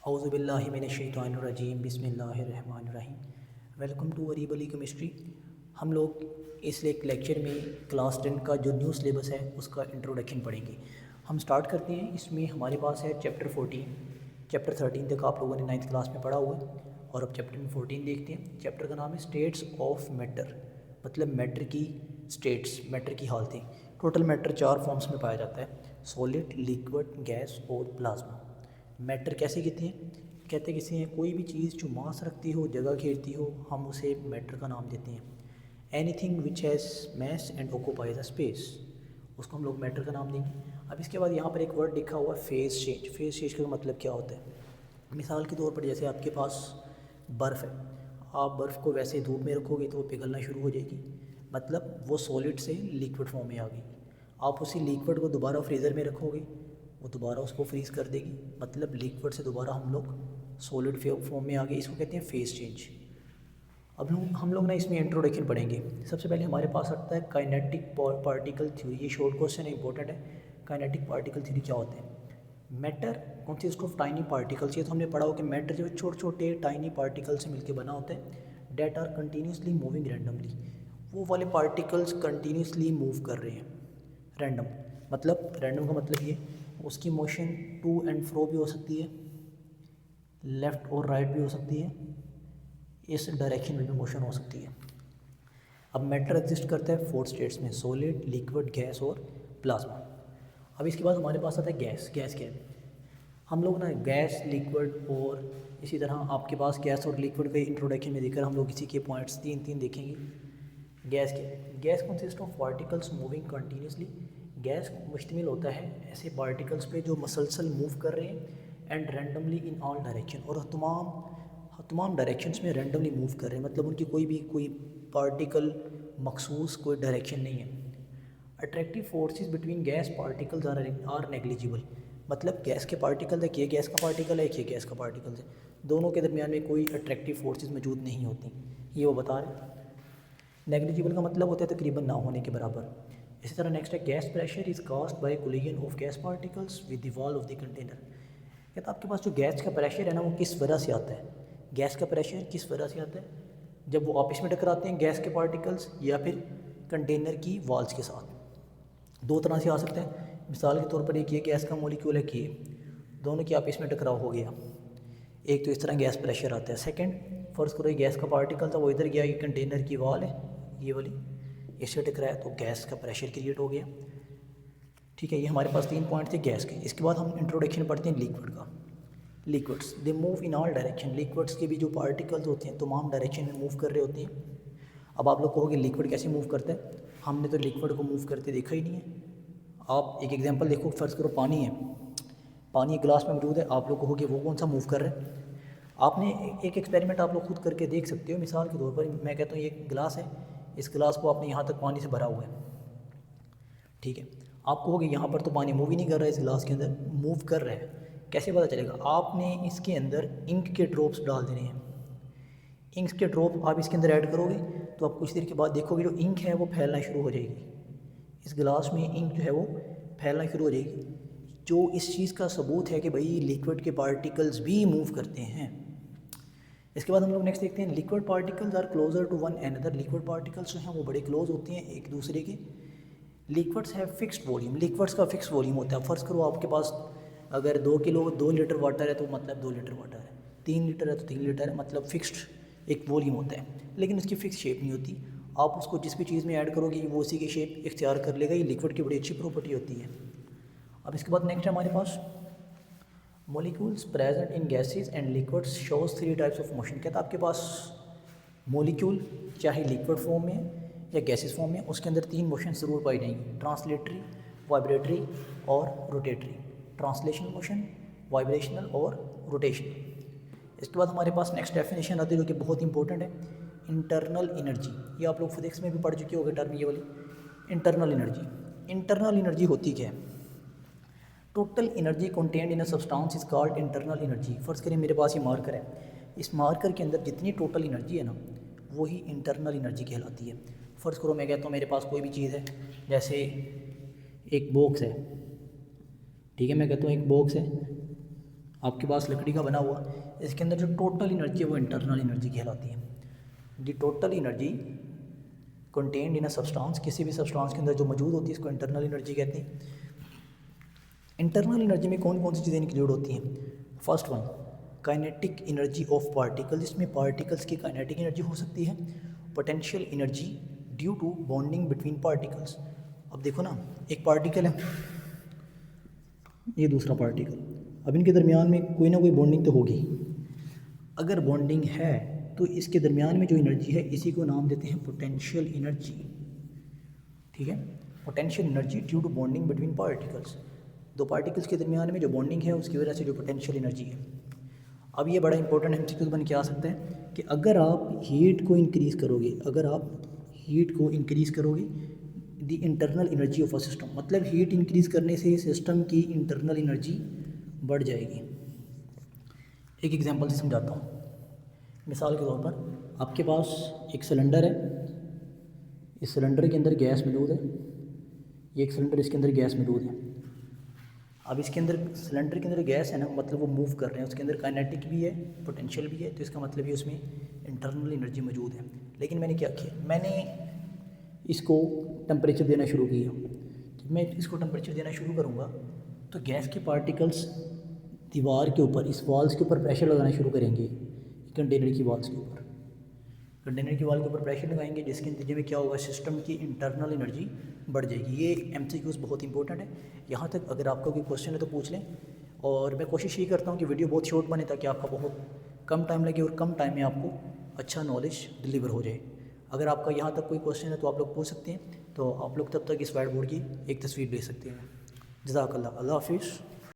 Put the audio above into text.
औज़ुबिल्लाहि मिनश्शैतानिर्रजीम बिस्मिल्लाहिर्रहमानिर्रहीम। Welcome to गरीब Ali chemistry. हम लोग इस एक लेक्चर में क्लास 10 का जो न्यू सिलेबस है उसका इंट्रोडक्शन पढ़ेंगे। हम स्टार्ट करते हैं। इसमें हमारे पास है चैप्टर 14। चैप्टर 13 तक आप लोगों ने 9th क्लास में पढ़ा हुआ है और अब चैप्टर 14 देखते हैं। चैप्टर का नाम है स्टेट्स ऑफ मैटर, मतलब मैटर की स्टेट्स, मैटर की हालतें। टोटल मैटर 4 फॉर्म्स में पाया जाता है: सॉलिड, लिक्विड, गैस और प्लाज्मा। मैटर कैसे कहते हैं कोई भी चीज़ जो मास रखती हो, जगह घेरती हो, हम उसे मैटर का नाम देते हैं। Anything which has mass and occupies a space, उसको हम लोग मैटर का नाम देंगे। अब इसके बाद यहाँ पर एक वर्ड लिखा हुआ है फेज चेंज। फेज चेंज का मतलब क्या होता है? मिसाल के तौर पर जैसे आपके पास बर्फ़ है, आप बर्फ़ को वैसे धूप में रखोगे तो वो पिघलना शुरू हो जाएगी, मतलब वो सॉलिड से लिक्विड फॉर्म में आ गई। आप उसी लिक्विड को दोबारा फ्रीज़र में रखोगे, वो दोबारा उसको फ्रीज़ कर देगी, मतलब लिक्विड से दोबारा हम लोग सॉलिड फॉर्म में आ गए। इसको कहते हैं फेज चेंज। अब हम लोग ना इसमें इंट्रोडक्शन पढ़ेंगे। सबसे पहले हमारे पास आता है काइनेटिक पार्टिकल थ्योरी। ये शॉर्ट क्वेश्चन है, इंपॉर्टेंट है। काइनेटिक पार्टिकल थ्योरी क्या होता है? Matter consist of tiny particles. ये तो हमने पढ़ा हो कि मैटर जो छोटे छोटे टाइनी पार्टिकल से मिलकर बना होता है। That are continuously moving randomly, वो वाले पार्टिकल्स कंटिन्यूसली मूव कर रहे हैं। रैंडम का मतलब ये उसकी मोशन टू एंड फ्रो भी हो सकती है, लेफ़्ट और राइट भी हो सकती है, इस डायरेक्शन में भी मोशन हो सकती है। अब मैटर एग्जिस्ट करता है 4 स्टेट्स में: सॉलिड, लिक्विड, गैस और प्लाज्मा। अब इसके बाद हमारे पास आता है गैस। गैस क्या है? हम लोग ना गैस, लिक्विड और इसी तरह आपके पास गैस और लिक्विड के इंट्रोडक्शन में देकर हम लोग इसी के पॉइंट्स तीन देखेंगे। गैस क्या है? Gas consist of particles moving continuously. Gas मुश्तमिल होता है ऐसे पार्टिकल्स पे जो मसलसल मूव कर रहे हैं and randomly in all direction, और तमाम डायरेक्शंस में रैंडमली मूव कर रहे हैं, मतलब उनकी कोई पार्टिकल मखसूस कोई डायरेक्शन नहीं है। Attractive forces between gas particles are negligible, मतलब गैस के पार्टिकल, एक ये गैस का पार्टिकल है, एक ये गैस का पार्टिकल है, दोनों के दरमियान में कोई अट्रैक्टिव फोर्सेस मौजूद नहीं होती, ये वो बता रहे हैं। नेग्लिजिबल का मतलब होता है तकरीबन ना होने के बराबर। इसी तरह नेक्स्ट है gas pressure is caused bye collision of gas particles with the wall of the container. कहता आपके पास जो गैस का प्रेशर है ना, वो किस वजह से आता है? गैस का प्रेशर किस वजह से आता है? जब वो आपस में टकराते हैं गैस के पार्टिकल्स या फिर कंटेनर की वॉल्स के साथ। दो तरह से आ सकता है। मिसाल के तौर पर एक ये गैस का मॉलिक्यूल है कि दोनों की आपस में टकराव हो गया, एक तो इस तरह गैस प्रेशर आता है। सेकंड, फर्स्ट करो ये गैस का पार्टिकल था, वो इधर गया, ये कंटेनर की वॉल है ये वाली, इससे टकराया तो गैस का प्रेशर क्रिएट हो गया। ठीक है, ये हमारे पास 3 पॉइंट थे गैस के। इसके बाद हम इंट्रोडक्शन पढ़ते हैं लिक्विड का। Liquids they move in all direction. Liquids के भी जो पार्टिकल्स होते हैं तमाम डायरेक्शन में मूव कर रहे होते हैं। अब आप लोग कहोगे लिक्विड कैसे मूव करता है? हमने तो लिक्विड को मूव करते देखा ही नहीं है। आप एक एग्जांपल देखो, फर्ज करो पानी है, पानी एक गिलास में मौजूद है, आप लोग कहोगे वो कौन सा मूव कर रहा है? आपने एक एक्सपेरिमेंट आप लोग खुद करके देख सकते हो। मिसाल के तौर पर मैं कहता हूँ ये गिलास है, इस गिलास को आपने यहाँ तक पानी से भरा हुआ है, ठीक है, आप कहोगे यहाँ पर तो पानी मूव ही नहीं कर रहा है, इस गिलास के अंदर मूव कर रहा है, कैसे पता चलेगा? आपने इसके अंदर इंक के ड्रॉप्स डाल देने हैं। इंक के ड्रॉप आप इसके अंदर ऐड करोगे तो आप कुछ देर के बाद देखोगे जो इंक है वो फैलना शुरू हो जाएगी। इस गिलास में इंक जो है वो फैलना शुरू हो जाएगी, जो इस चीज़ का सबूत है कि भाई लिक्विड के पार्टिकल्स भी मूव करते हैं। इसके बाद हम लोग नेक्स्ट देखते हैं liquid particles are closer to one another. Liquid particles जो हैं वो बड़े क्लोज होते हैं एक दूसरे के। Liquids have fixed volume. Liquids का फिक्स वॉल्यूम होता है। फ़र्ज़ करो आपके पास अगर 2 लीटर वाटर है तो मतलब 2 लीटर वाटर है, 3 लीटर है तो 3 लीटर है, मतलब फिक्स्ड एक वॉल्यूम होता है, लेकिन उसकी फिक्स शेप नहीं होती। आप उसको जिस भी चीज़ में ऐड करोगे वो उसी की शेप इख्तियार कर लेगा। ये लिक्विड की बड़ी अच्छी प्रॉपर्टी होती है। अब इसके बाद नेक्स्ट है हमारे पास molecules present in gases and liquids shows 3 types of motion. कहता है आपके पास मॉलिक्यूल चाहे लिक्विड फॉर्म में या गैसेस फॉर्म में, उसके अंदर 3 मोशन ज़रूर पाई जाएंगी: ट्रांसलेटरी, वाइब्रेटरी और रोटेटरी। ट्रांसलेशन मोशन, वाइब्रेशनल और रोटेशनल। इसके बाद हमारे पास नेक्स्ट डेफिनेशन आती है जो कि बहुत इंपॉर्टेंट है, इंटरनल एनर्जी। ये आप लोग फिजिक्स में भी पढ़ चुके होंगे टर्म, ये वाली इंटरनल एनर्जी। इंटरनल एनर्जी होती क्या है? Total energy content in a substance is called internal energy. फ़र्ज़ करें मेरे पास ये मार्कर है, इस मार्कर के अंदर जितनी टोटल एनर्जी है ना, वही इंटरनल एनर्जी कहलाती है। फ़र्ज़ करो मैं कहता हूँ मेरे पास कोई भी चीज़ है, जैसे एक बॉक्स है, ठीक है, मैं कहता हूँ एक बॉक्स है, आपके पास लकड़ी का बना हुआ, इसके अंदर जो टोटल एनर्जी है वो इंटरनल एनर्जी कहलाती है। दी total energy contained in a substance, किसी भी सब्सटेंस के अंदर जो मौजूद होती है इसको इंटरनल एनर्जी कहते हैं। इंटरनल एनर्जी में कौन कौन सी चीज़ें इंक्लूड होती हैं? First one, kinetic energy of particle, इसमें पार्टिकल्स की काइनेटिक एनर्जी हो सकती है। Potential energy due to bonding between particles. अब देखो ना, एक पार्टिकल है, ये दूसरा पार्टिकल, अब इनके दरमियान में कोई ना कोई बॉन्डिंग तो होगी। अगर बॉन्डिंग है तो इसके दरमियान में जो एनर्जी है इसी को नाम देते हैं पोटेंशियल एनर्जी। ठीक है, potential energy due to bonding between particles, दो पार्टिकल्स के दरमियान में जो बॉन्डिंग है उसकी वजह से जो पोटेंशियल एनर्जी है। अब ये बड़ा इंपॉर्टेंट एमसीक्यू बन के आ सकता है कि अगर आप हीट को इंक्रीज़ करोगे, अगर आप हीट को इंक्रीज़ करोगे the internal energy of a system, मतलब हीट इंक्रीज़ करने से सिस्टम की इंटरनल एनर्जी बढ़ जाएगी। एक एग्जांपल से समझाता हूँ। मिसाल के तौर पर आपके पास एक सिलेंडर है, इस सिलेंडर के अंदर गैस मौजूद है, ये एक सिलेंडर, इसके अंदर गैस मौजूद है। अब इसके अंदर सिलेंडर के अंदर गैस है ना, मतलब वो मूव कर रहे हैं, उसके अंदर काइनेटिक भी है, पोटेंशियल भी है, तो इसका मतलब ये उसमें इंटरनल एनर्जी मौजूद है। लेकिन मैंने क्या किया, मैंने इसको टेम्परेचर देना शुरू किया। जब मैं इसको टेम्परेचर देना शुरू करूँगा तो गैस के पार्टिकल्स दीवार के ऊपर, इस वॉल्स के ऊपर प्रेशर लगाना शुरू करेंगे, कंटेनर की वॉल्स के ऊपर, कंटेनर की वॉल के ऊपर प्रेशर लगाएंगे, जिसके नतीजे में क्या होगा, सिस्टम की इंटरनल एनर्जी बढ़ जाएगी। ये एमसीक्यूज़ बहुत इंपॉर्टेंट है। यहाँ तक अगर आपका कोई क्वेश्चन है तो पूछ लें, और मैं कोशिश ये करता हूँ कि वीडियो बहुत शॉर्ट बने ताकि आपका बहुत कम टाइम लगे और कम टाइम में आपको अच्छा नॉलेज डिलीवर हो जाए। अगर आपका यहाँ तक कोई क्वेश्चन है तो आप लोग पूछ सकते हैं, तो आप लोग तब तक इस वाइट बोर्ड की एक तस्वीर भेज सकते हैं। जज़ाकल्लाह, अल्लाह हाफिज़।